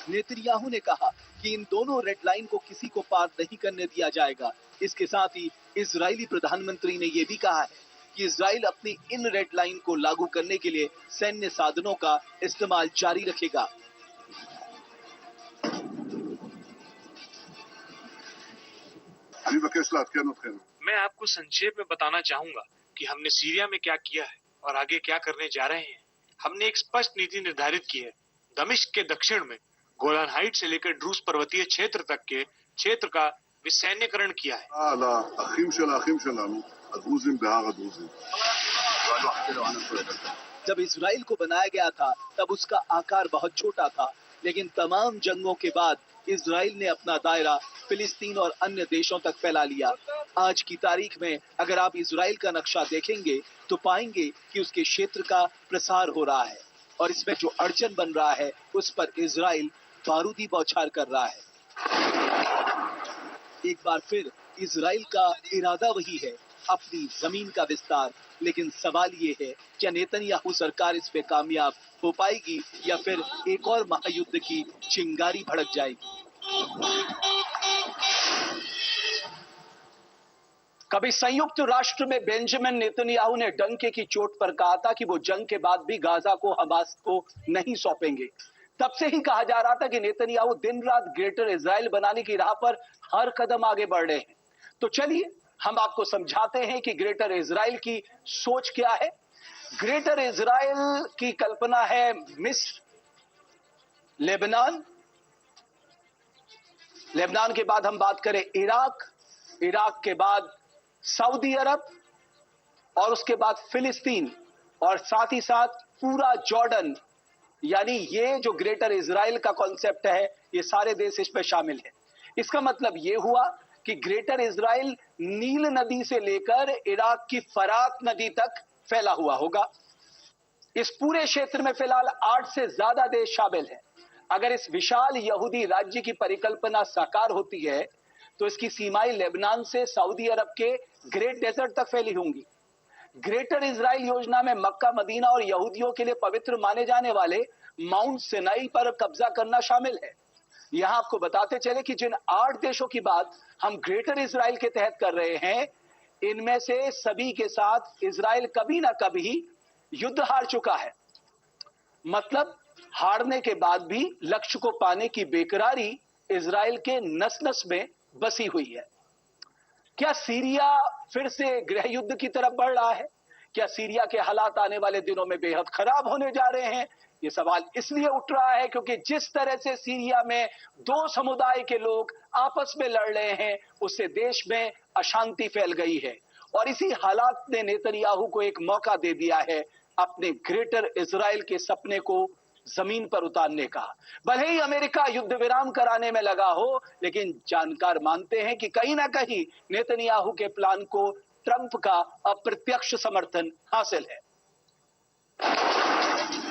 Netanyahu ने कहा कि इन दोनों रेड लाइन को किसी को पार नहीं करने दिया जाएगा। इसके साथ ही इजरायली प्रधानमंत्री ने यह भी कहा है कि इजराइल अपनी इन रेड लाइन को लागू करने के लिए सैन्य साधनों का इस्तेमाल जारी रखेगा। मैं आपको संक्षेप में बताना चाहूंगा कि हमने सीरिया में क्या किया है और आगे क्या करने जा रहे हैं। हमने एक स्पष्ट नीति निर्धारित की है। दमिश्क के दक्षिण में गोलान हाइट से लेकर ड्रूज पर्वतीय क्षेत्र तक के क्षेत्र का विसैन्यकरण किया है। जब इजराइल को बनाया गया था तब उसका आकार बहुत छोटा था, लेकिन तमाम जंगों के बाद इजराइल ने अपना दायरा फिलिस्तीन और अन्य देशों तक फैला लिया। आज की तारीख में अगर आप इजराइल का नक्शा देखेंगे तो पाएंगे कि उसके क्षेत्र का प्रसार हो रहा है और इसमें जो अड़चन बन रहा है उस पर इजराइल बारूदी बौछार कर रहा है। एक बार फिर इजराइल का इरादा वही है, अपनी जमीन का विस्तार। लेकिन सवाल ये है, क्या नेतन्याहू सरकार इस पे कामयाब हो पाएगी या फिर एक और महायुद्ध की चिंगारी भड़क जाएगी? कभी संयुक्त राष्ट्र में बेंजामिन नेतन्याहू ने डंके की चोट पर कहा था कि वो जंग के बाद भी गाजा को हमास को नहीं सौंपेंगे। तब से ही कहा जा रहा था कि नेतन्याहू दिन रात ग्रेटर इजराइल बनाने की राह पर हर कदम आगे बढ़ रहे हैं। तो चलिए हम आपको समझाते हैं कि ग्रेटर इजराइल की सोच क्या है। ग्रेटर इजराइल की कल्पना है मिस्र, लेबनान, लेबनान के बाद हम बात करें इराक, इराक के बाद सऊदी अरब और उसके बाद फिलिस्तीन और साथ ही साथ पूरा जॉर्डन। यानी ये जो ग्रेटर इजराइल का कॉन्सेप्ट है ये सारे देश इसमें शामिल है। इसका मतलब ये हुआ कि ग्रेटर इजराइल नील नदी से लेकर इराक की फरात नदी तक फैला हुआ होगा। इस पूरे क्षेत्र में फिलहाल 8 से ज्यादा देश शामिल हैं। अगर इस विशाल यहूदी राज्य की परिकल्पना साकार होती है तो इसकी सीमाएं लेबनान से सऊदी अरब के ग्रेट डेजर्ट तक फैली होंगी। ग्रेटर इजराइल योजना में मक्का, मदीना और यहूदियों के लिए पवित्र माने जाने वाले माउंट सिनाई पर कब्जा करना शामिल है। यहां आपको बताते चले कि जिन 8 देशों की बात हम ग्रेटर इजराइल के तहत कर रहे हैं, इनमें से सभी के साथ इजराइल कभी ना कभी युद्ध हार चुका है। मतलब हारने के बाद भी लक्ष्य को पाने की बेकरारी इजराइल के नस नस में बसी हुई है। क्या सीरिया फिर से गृह युद्ध की तरफ बढ़ रहा है? क्या सीरिया के हालात आने वाले दिनों में बेहद खराब होने जा रहे हैं? ये सवाल इसलिए उठ रहा है क्योंकि जिस तरह से सीरिया में 2 समुदाय के लोग आपस में लड़ रहे हैं, उससे देश में अशांति फैल गई है और इसी हालात ने नेतन्याहू को एक मौका दे दिया है अपने ग्रेटर इजराइल के सपने को जमीन पर उतारने का। भले ही अमेरिका युद्ध विराम कराने में लगा हो, लेकिन जानकार मानते हैं कि कहीं ना कहीं नेतन्याहू के प्लान को ट्रंप का अप्रत्यक्ष समर्थन हासिल है।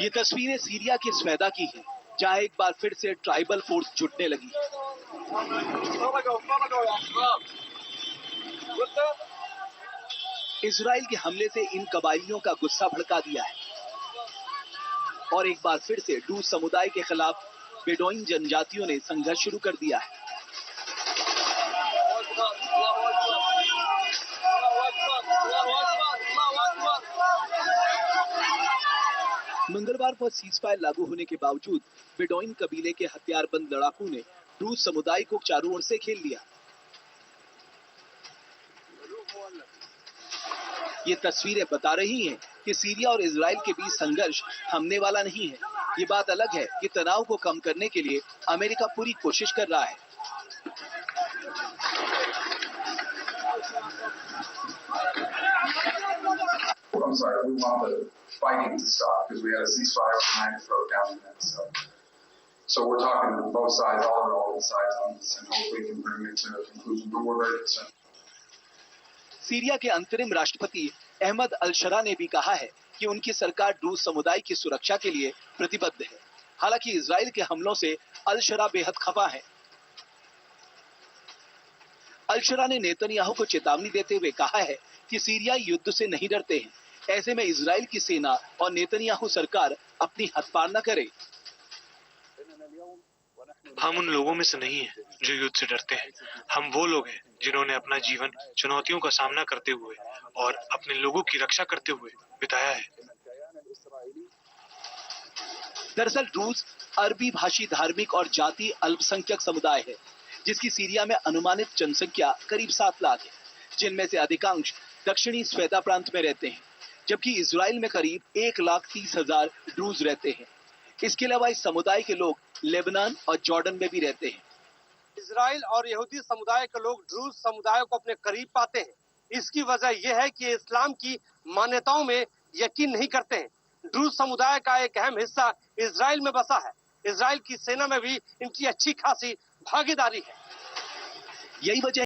ये तस्वीरें सीरिया के स्वेदा की हैं, जहां एक बार फिर से ट्राइबल फोर्स जुटने लगी। इजराइल के हमले से इन कबाइलियों का गुस्सा भड़का दिया है और एक बार फिर से ड्रूज समुदाय के खिलाफ बेडोइन जनजातियों ने संघर्ष शुरू कर दिया है। मंगलवार को सीजफायर लागू होने के बावजूद बेडोइन कबीले के हथियारबंद लड़ाकों ने ड्रूज समुदाय को चारों ओर से घेर लिया। ये तस्वीरें बता रही हैं कि सीरिया और इजराइल के बीच संघर्ष थमने वाला नहीं है। ये बात अलग है कि तनाव को कम करने के लिए अमेरिका पूरी कोशिश कर रहा है। I'm sorry, we want the fighting to stop because we had a ceasefire overnight that broke down again. So we're talking to both sides, all sides on this, and hopefully we can bring it to a conclusion. But we're very concerned. Syria के अंतरिम राष्ट्रपति अहमद अल शरा ने भी कहा है कि उनकी सरकार ड्रूज समुदाय की सुरक्षा के लिए प्रतिबद्ध है। हालांकि इजराइल के हमलों से अल-शरा बेहद खफा है। अल-शरा ने नेतन्याहू को चेतावनी देते हुए कहा है कि सीरिया युद्ध से नहीं डरते हैं। ऐसे में इजराइल की सेना और नेतन्याहू सरकार अपनी हथपार न करे। हम उन लोगों में से नहीं हैं जो युद्ध से डरते हैं। हम वो लोग हैं जिन्होंने अपना जीवन चुनौतियों का सामना करते हुए और अपने लोगों की रक्षा करते हुए बिताया है। दरअसल ड्रूज अरबी भाषी धार्मिक और जाति अल्पसंख्यक समुदाय है, जिसकी सीरिया में अनुमानित जनसंख्या करीब 7 लाख है, जिनमें से अधिकांश दक्षिणी स्वेदा प्रांत में रहते हैं, जबकि इजराइल में करीब 1,30,000 ड्रूज रहते हैं। इसके अलावा इस समुदाय के लोग लेबनान और जॉर्डन में भी रहते हैं। इजराइल और यहूदी समुदाय के लोग ड्रूज समुदाय को अपने करीब पाते हैं। इसकी वजह यह है कि इस्लाम की मान्यताओं में यकीन नहीं करते हैं। ड्रूज समुदाय का एक अहम हिस्सा इजराइल में बसा है। इजराइल की सेना में भी इनकी अच्छी खासी भागीदारी है। यही वजह